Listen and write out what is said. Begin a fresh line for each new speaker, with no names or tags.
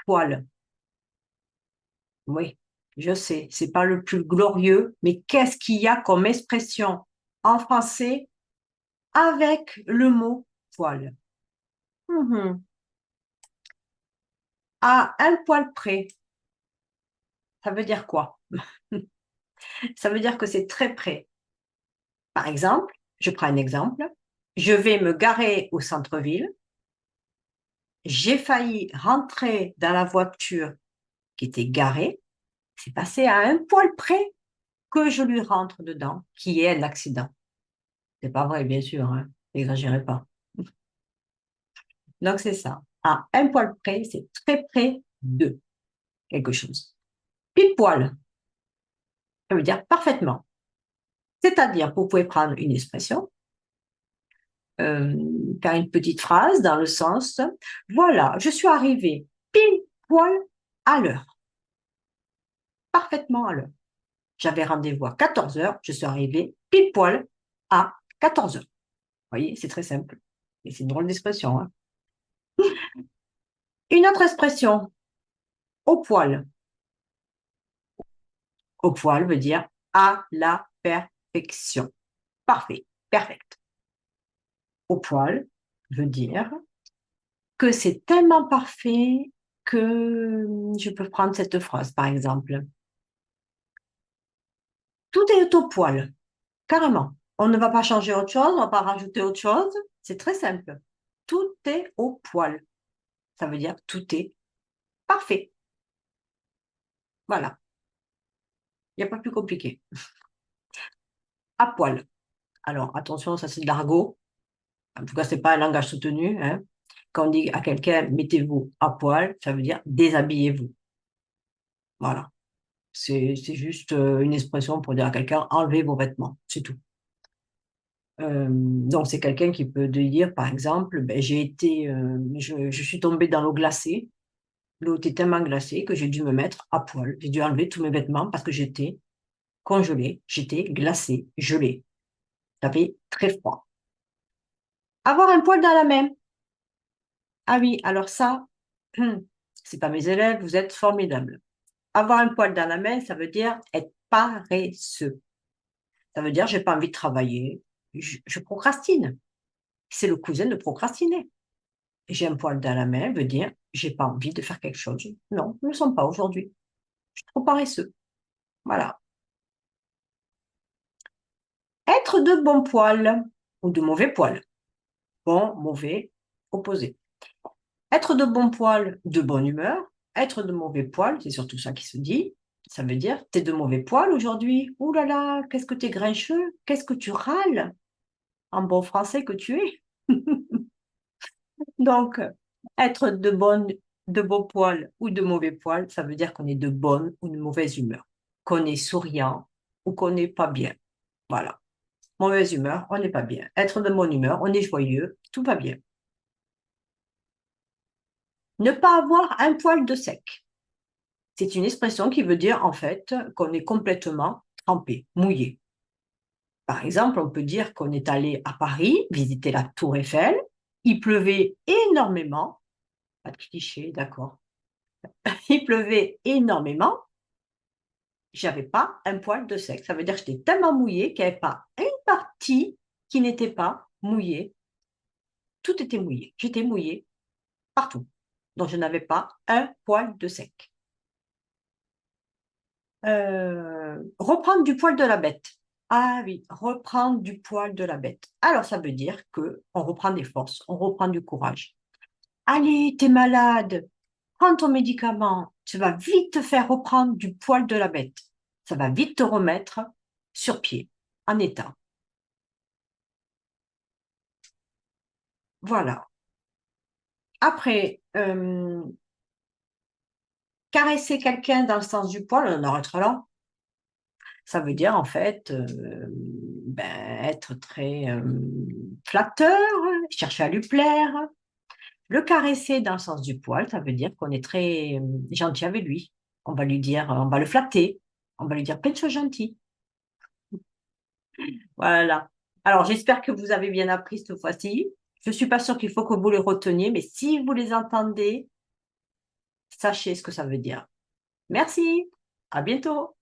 poil. Oui, je sais, c'est pas le plus glorieux, mais qu'est-ce qu'il y a comme expression en français avec le mot poil? Mhm. À un poil près, ça veut dire quoi? Ça veut dire que c'est très près. Par exemple, je prends un exemple, je vais me garer au centre-ville, j'ai failli rentrer dans la voiture qui était garée, c'est passé à un poil près que je lui rentre dedans, qui est un accident. C'est pas vrai, bien sûr, hein. N'exagérez pas. Donc, c'est ça. À un poil près, c'est très près de quelque chose. Pile poil, ça veut dire parfaitement. C'est-à-dire, vous pouvez prendre une expression, faire une petite phrase dans le sens, voilà, je suis arrivé pile poil à l'heure, parfaitement à l'heure. J'avais rendez-vous à 14 heures, je suis arrivé pile poil à 14 heures. Vous voyez, c'est très simple. Et c'est une drôle d'expression, hein. Une autre expression, au poil. Au poil veut dire à la perfection. Parfait, perfect. Au poil veut dire que c'est tellement parfait que je peux prendre cette phrase, par exemple. Tout est au poil, carrément. On ne va pas changer autre chose, on ne va pas rajouter autre chose. C'est très simple. Tout est au poil. Ça veut dire tout est parfait. Voilà. Il n'y a pas plus compliqué. À poil. Alors, attention, ça c'est de l'argot. En tout cas, c'est pas un langage soutenu, hein. Quand on dit à quelqu'un, mettez-vous à poil, ça veut dire déshabillez-vous. Voilà. C'est juste une expression pour dire à quelqu'un, enlevez vos vêtements. C'est tout. Donc, c'est quelqu'un qui peut te dire, par exemple, ben, je suis tombée dans l'eau glacée. L'eau était tellement glacée que j'ai dû me mettre à poil. J'ai dû enlever tous mes vêtements parce que j'étais congelée, j'étais glacée, gelée. Ça fait très froid. Avoir un poil dans la main. Ah oui, alors ça, c'est pas mes élèves, vous êtes formidables. Avoir un poil dans la main, ça veut dire être paresseux. Ça veut dire j'ai pas envie de travailler, je procrastine. C'est le cousin de procrastiner. J'ai un poil dans la main veut dire j'ai pas envie de faire quelque chose. Non, ne le sens pas aujourd'hui. Je suis trop paresseux. Voilà. Être de bon poil ou de mauvais poil. Bon, mauvais, opposé. Être de bon poil, de bonne humeur. Être de mauvais poil, c'est surtout ça qui se dit. Ça veut dire, t'es de mauvais poil aujourd'hui. Ouh là là, qu'est-ce que t'es grincheux? Qu'est-ce que tu râles? En bon français que tu es. Donc, être de bon poil ou de mauvais poil, ça veut dire qu'on est de bonne ou de mauvaise humeur. Qu'on est souriant ou qu'on n'est pas bien. Voilà. Mauvaise humeur, on n'est pas bien. Être de bonne humeur, on est joyeux, tout va bien. Ne pas avoir un poil de sec. C'est une expression qui veut dire en fait qu'on est complètement trempé, mouillé. Par exemple, on peut dire qu'on est allé à Paris visiter la Tour Eiffel. Il pleuvait énormément. Pas de cliché, d'accord. Il pleuvait énormément. J'avais pas un poil de sec. Ça veut dire que j'étais tellement mouillée qu'il n'y avait pas une partie qui n'était pas mouillée. Tout était mouillé. J'étais mouillée partout. Donc, je n'avais pas un poil de sec. Reprendre du poil de la bête. Ah oui, reprendre du poil de la bête. Alors, ça veut dire que on reprend des forces, on reprend du courage. Allez, t'es malade, prends ton médicament, tu vas vite te faire reprendre du poil de la bête. Ça va vite te remettre sur pied, en état. Voilà. Après, caresser quelqu'un dans le sens du poil, on en arrêtera là. Ça veut dire en fait ben, être très flatteur, chercher à lui plaire. Le caresser dans le sens du poil, ça veut dire qu'on est très gentil avec lui. On va lui dire, on va le flatter, on va lui dire plein de choses gentilles. Voilà. Alors j'espère que vous avez bien appris cette fois-ci. Je suis pas sûre qu'il faut que vous les reteniez, mais si vous les entendez, Sachez ce que ça veut dire. Merci, à bientôt.